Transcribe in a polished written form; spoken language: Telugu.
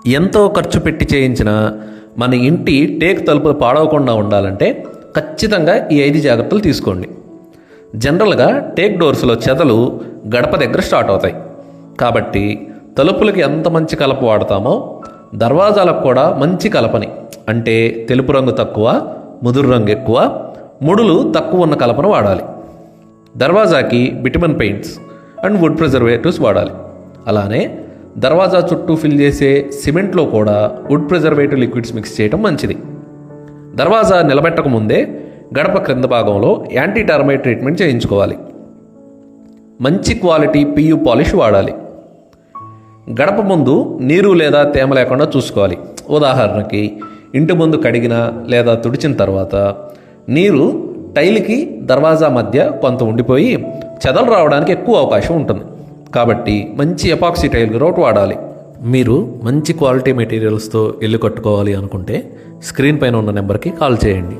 ఎంతో ఖర్చు పెట్టి చేయించిన మన ఇంటి టేక్ తలుపులు పాడవకుండా ఉండాలంటే ఖచ్చితంగా ఈ 5 జాగ్రత్తలు తీసుకోండి. జనరల్గా టేక్ డోర్స్లో చెదలు గడప దగ్గర స్టార్ట్ అవుతాయి. కాబట్టి తలుపులకి ఎంత మంచి కలప వాడతామో దర్వాజాలకు కూడా మంచి కలపని, అంటే తెలుపు రంగు తక్కువ, ముదురు రంగు ఎక్కువ, ముడులు తక్కువ ఉన్న కలపను వాడాలి. దర్వాజాకి బిటుమన్ పెయింట్స్ అండ్ వుడ్ ప్రిజర్వేటివ్స్ వాడాలి. అలానే దర్వాజా చుట్టూ ఫిల్ చేసే సిమెంట్లో కూడా వుడ్ ప్రిజర్వేటివ్ లిక్విడ్స్ మిక్స్ చేయడం మంచిది. దర్వాజా నిలబెట్టక ముందే గడప క్రింద భాగంలో యాంటీ టర్మైట్ ట్రీట్మెంట్ చేయించుకోవాలి. మంచి క్వాలిటీ పియు పాలిష్ వాడాలి. గడప ముందు నీరు లేదా తేమ లేకుండా చూసుకోవాలి. ఉదాహరణకి ఇంటి ముందు కడిగిన లేదా తుడిచిన తర్వాత నీరు టైల్కి దర్వాజా మధ్య కొంత ఉండిపోయి చెదలు రావడానికి ఎక్కువ అవకాశం ఉంటుంది. కాబట్టి మంచి ఎపాక్సీ టైల్ గ్రౌట్ వాడాలి. మీరు మంచి క్వాలిటీ మెటీరియల్స్తో ఇల్లు కట్టుకోవాలి అనుకుంటే స్క్రీన్ పైన ఉన్న నెంబర్కి కాల్ చేయండి.